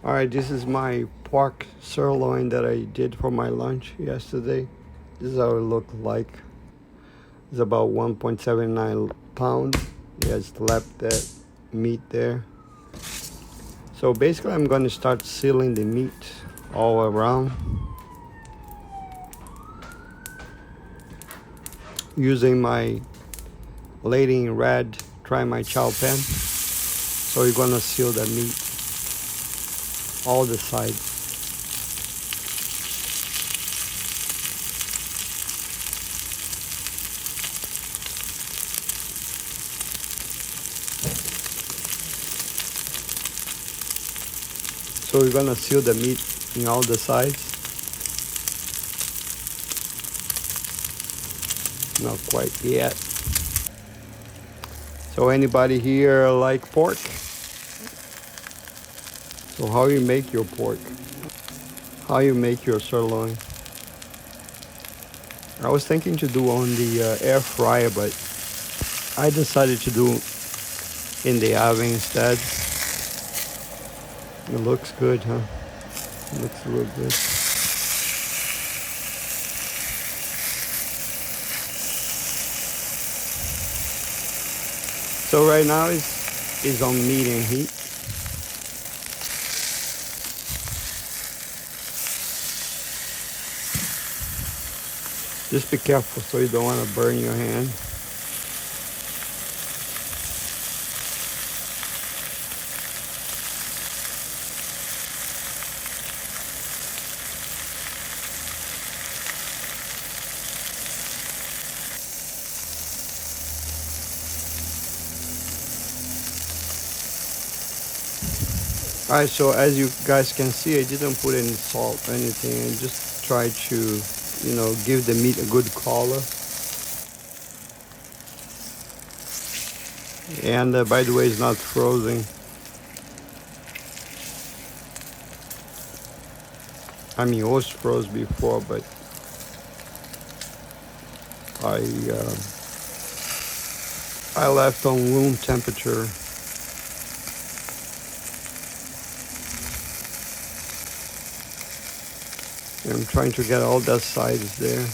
All right, this is my pork sirloin that I did for my lunch yesterday. This is how it looked like. It's about 1.79 pounds. It has left that meat there. So basically I'm going to start sealing the meat all around using my Lady in Red Try My Chow pan. So you're going to seal the meat all the sides. So we're gonna seal the meat in all the sides. Not quite yet. So anybody here like pork? So how you make your pork? How you make your sirloin? I was thinking to do on the air fryer, but I decided to do in the oven instead. It looks good, huh? It looks real good. So right now is on medium heat. Just be careful so you don't want to burn your hand. Alright, so as you guys can see, I didn't put any salt or anything. I just tried to, give the meat a good color. And by the way, it's not frozen. I mean, it was frozen before, but I left on room temperature. I'm trying to get all the sides there.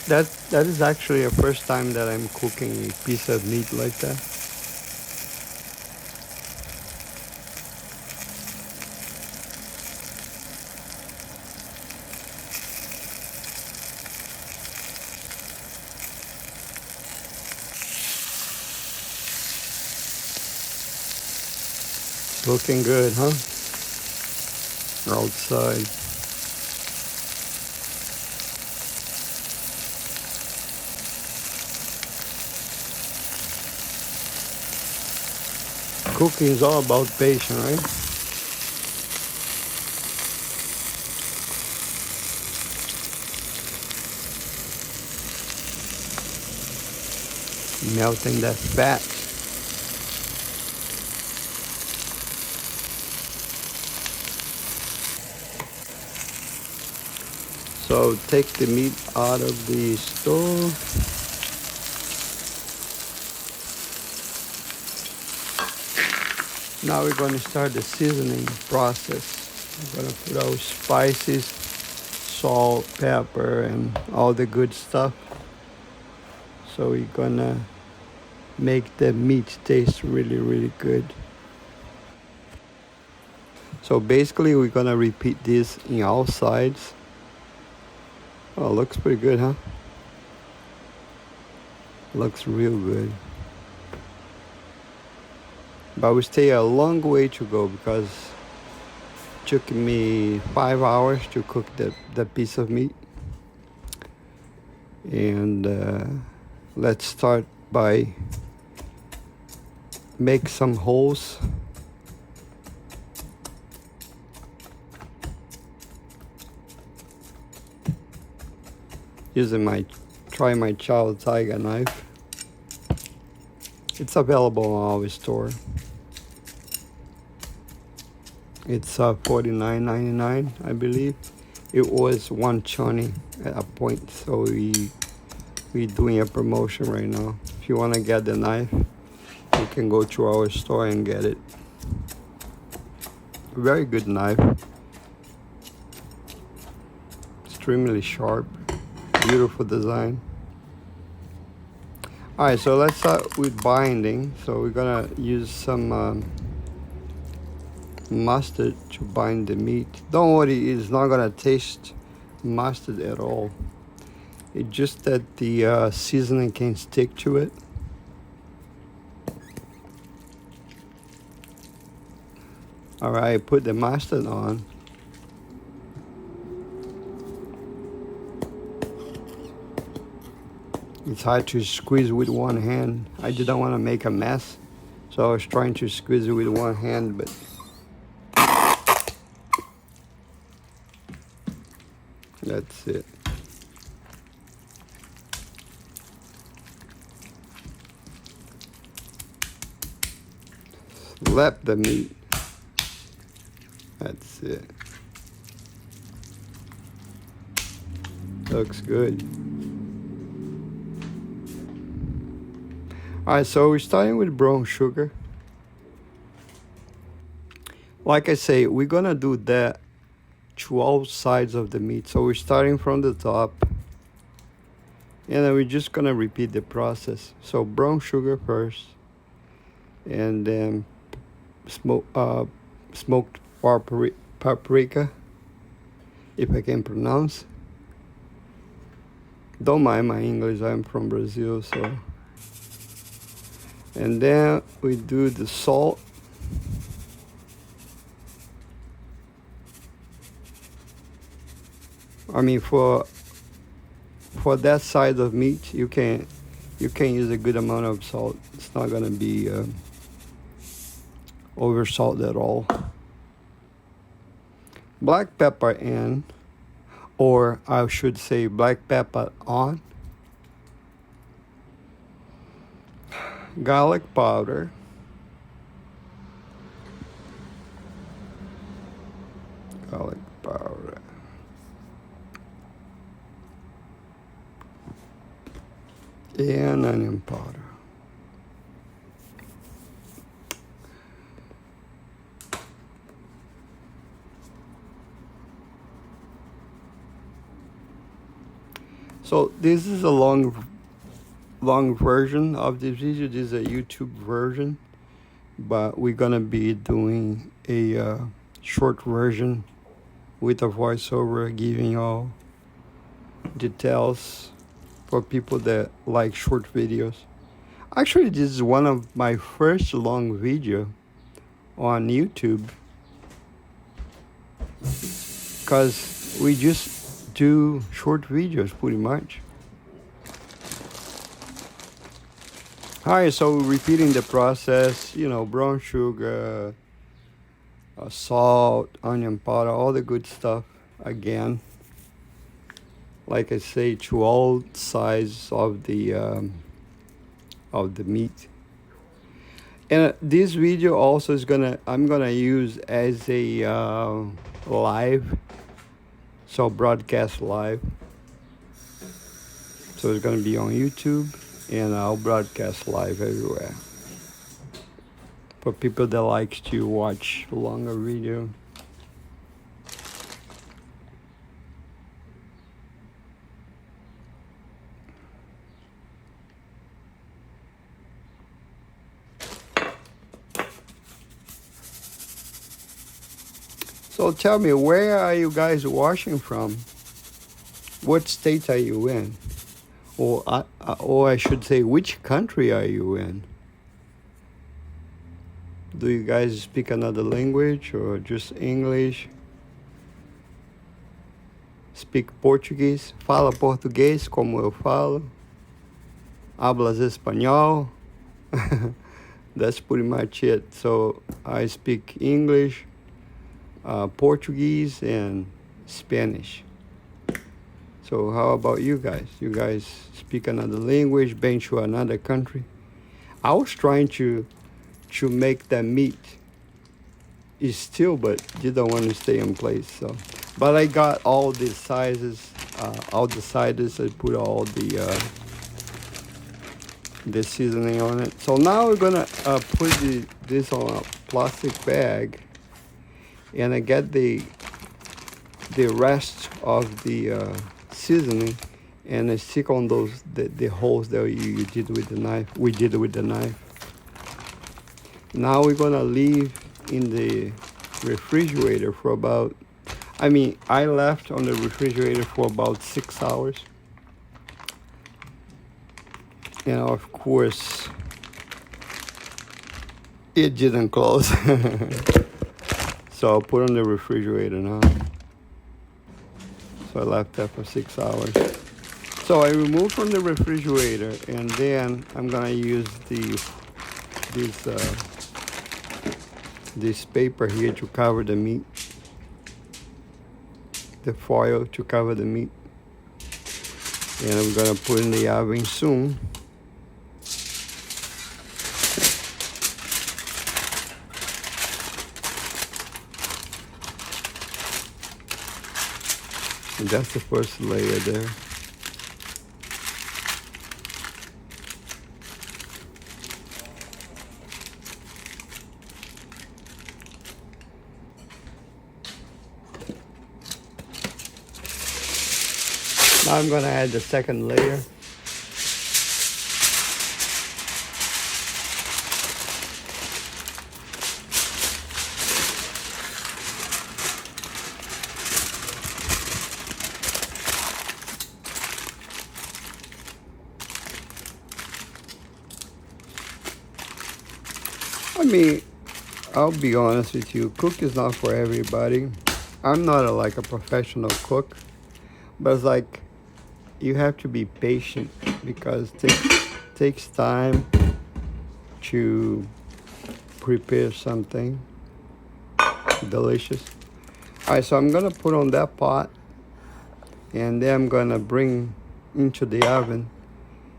That is actually the first time that I'm cooking a piece of meat like that. It's looking good, huh? Outside. Cooking is all about patience, right? Melting that fat. So take the meat out of the stove. Now we're going to start the seasoning process. We're going to put our spices, salt, pepper, and all the good stuff. So we're going to make the meat taste really, really good. So basically we're going to repeat this in all sides. Oh, looks pretty good, huh? Looks real good. But we still a long way to go because it took me 5 hours to cook the piece of meat. And let's start by make some holes. Using my Try My Chow Tiger Knife. It's available in our store. It's $49.99, I believe. It was 120 at a point, so we doing a promotion right now. If you want to get the knife, you can go to our store and get it. Very good knife. Extremely sharp. Beautiful design. Alright, so let's start with binding. So we're gonna use some mustard to bind the meat. Don't worry, it's not gonna taste mustard at all. It's just that the seasoning can stick to it. Alright, put the mustard on. It's hard to squeeze with one hand. I didn't want to make a mess, so I was trying to squeeze it with one hand, but that's it. Slap the meat. That's it. Looks good. Alright, so we're starting with brown sugar. Like I say, we're gonna do that to all sides of the meat. So we're starting from the top, and then we're just gonna repeat the process. So brown sugar first, and then smoked paprika, if I can pronounce. Don't mind my English, I'm from Brazil, so. And then we do the salt. I mean, for that side of meat, you can use a good amount of salt. It's not gonna be over salt at all. Black pepper in, or I should say black pepper on. Garlic powder. Garlic powder. And onion powder. So this is a long version of this video. This is a YouTube version, but we're gonna be doing a short version with a voiceover giving all details for people that like short videos. Actually, this is one of my first long video on YouTube, because we just do short videos pretty much. Alright, so repeating the process, brown sugar, salt, onion powder, all the good stuff again. Like I say, to all sides of the meat. And this video also is I'm gonna use as a live, so broadcast live. So it's gonna be on YouTube, and I'll broadcast live everywhere for people that like to watch longer video. So tell me, where are you guys watching from? What state are you in? Or I should say, which country are you in? Do you guys speak another language or just English? Speak Portuguese? Fala português como eu falo? Hablas espanhol? That's pretty much it. So I speak English, Portuguese, and Spanish. So how about you guys? You guys speak another language, been to another country? I was trying to make that meat is still, but didn't want to stay in place. So, but I got all the sizes, all the sizes. I put all the seasoning on it. So now we're gonna put this on a plastic bag, and I get the rest of the seasoning, and I stick on those the holes that you did with the knife. We did with the knife. Now we're gonna leave in the refrigerator for about, I left on the refrigerator for about 6 hours. And of course, it didn't close. So I'll put on the refrigerator now. So I left that for 6 hours. So I removed from the refrigerator, and then I'm gonna use this paper here to cover the meat, the foil to cover the meat, and I'm gonna put in the oven soon. And that's the first layer there. Now I'm gonna add the second layer. I'll be honest with you, cook is not for everybody. I'm not like a professional cook, but it's like you have to be patient because it takes time to prepare something delicious. All right, so I'm gonna put on that pot, and then I'm gonna bring into the oven,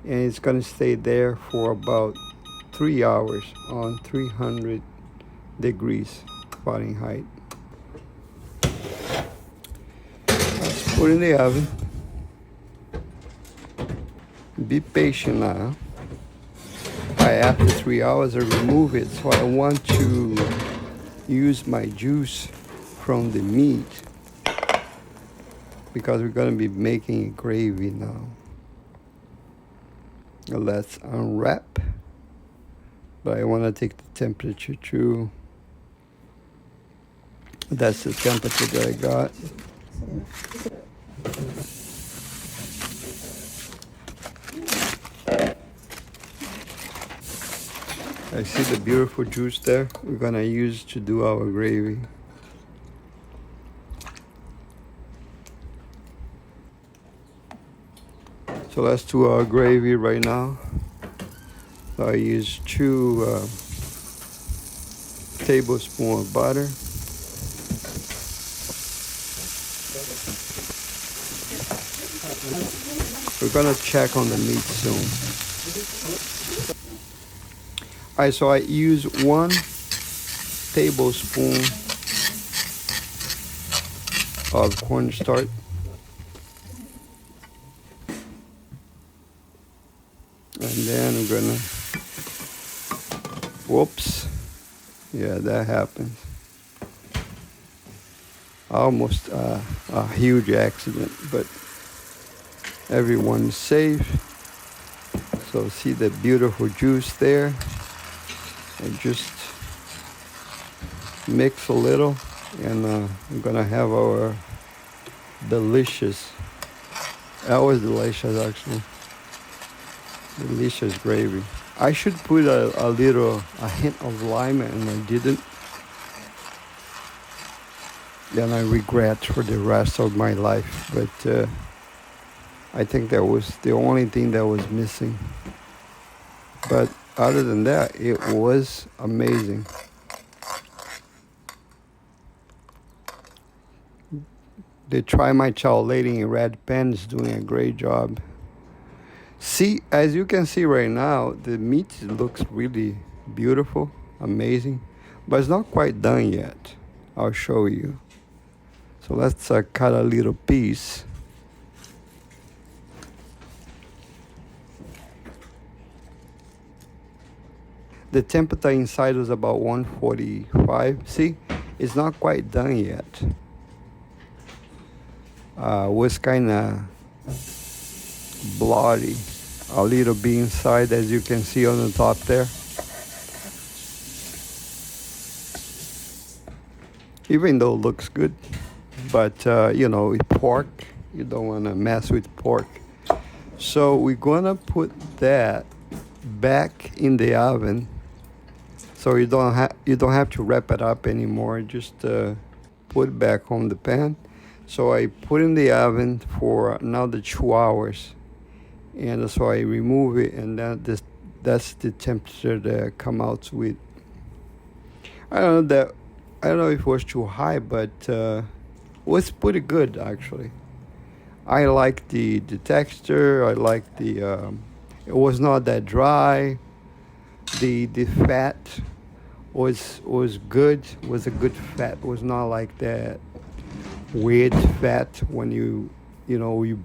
and it's gonna stay there for about 3 hours on 300 degrees Fahrenheit. Let's put in the oven. Be patient now. After 3 hours, I remove it. So I want to use my juice from the meat because we're going to be making a gravy now. Let's unwrap. But I want to take the temperature too. That's the temperature that I got. I see the beautiful juice there. We're gonna use to do our gravy. So let's do our gravy right now. So I use 2 tablespoons of butter. We're gonna check on the meat soon. All right, so I use 1 tablespoon of cornstarch. And then I'm gonna, whoops, yeah, that happens. Almost a huge accident, but everyone's safe. So see the beautiful juice there. And just mix a little, and I'm gonna have our delicious, that was delicious actually, delicious gravy. I should put a hint of lime, and I didn't. Then I regret for the rest of my life, but I think that was the only thing that was missing. But other than that, it was amazing. The Try My Chow lady in red pen is doing a great job. See, as you can see right now, the meat looks really beautiful, amazing. but it's not quite done yet. I'll show you. So let's cut a little piece. The temperature inside was about 145. See, it's not quite done yet. Was kind of bloody a little bit inside, as you can see on the top there. Even though it looks good, but you know, with pork, you don't want to mess with pork. So we're gonna put that back in the oven. So you don't have to wrap it up anymore. Just put it back on the pan. So I put in the oven for another 2 hours, and so I remove it, and then that's the temperature that come out with. I don't know if it was too high, but was pretty good actually. I like the texture. I like the it was not that dry. The fat was good. Was a good fat. Was not like that weird fat when you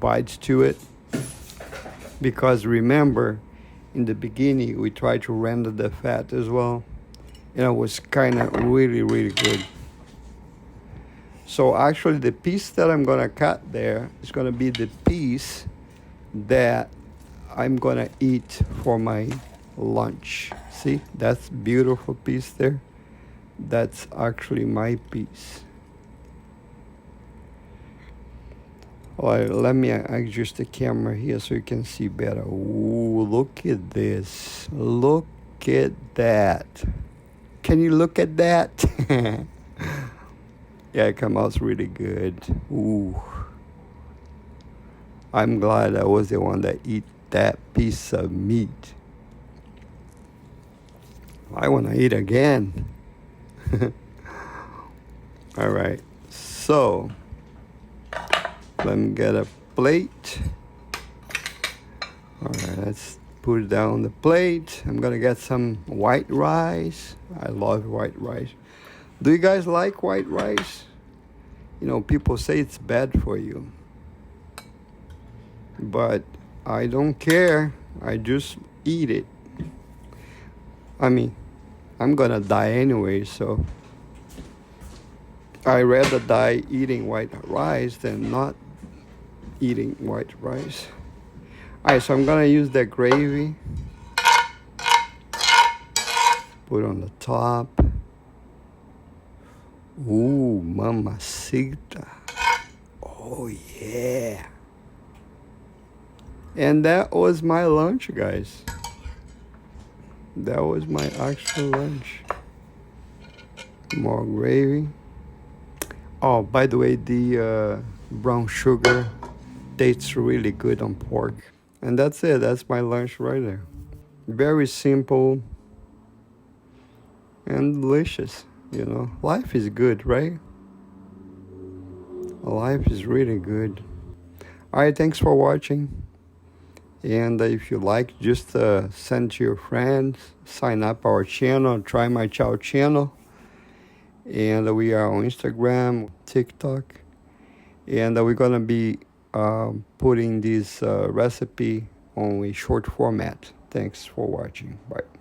bite to it. Because remember, in the beginning we tried to render the fat as well. It was kind of really good. So actually the piece that I'm gonna cut there is gonna be the piece that I'm gonna eat for my lunch. See, that's beautiful piece there. That's actually my piece. All right, let me adjust the camera here so you can see better. Ooh, look at this. Look at that. Can you look at that? Yeah, it comes out really good. Ooh. I'm glad I was the one that eat that piece of meat. I want to eat again. All right, so let me get a plate. All right, let's put it down on the plate. I'm gonna get some white rice. I love white rice. Do you guys like white rice? You know, people say it's bad for you, but I don't care. I just eat it. I mean, I'm gonna die anyway, so I'd rather die eating white rice than not eating white rice. All right, so I'm gonna use that gravy. Put on the top. Ooh, mamacita. Oh yeah. And that was my lunch, guys. That was my actual lunch. More gravy. Oh, by the way, the brown sugar tastes really good on pork. And that's it. That's my lunch right there. Very simple and delicious. You know, life is good, right? Life is really good. All right, thanks for watching. And if you like, just send to your friends. Sign up our channel, Try My Chow channel. And we are on Instagram, TikTok. And we're going to be putting this recipe on a short format. Thanks for watching. Bye.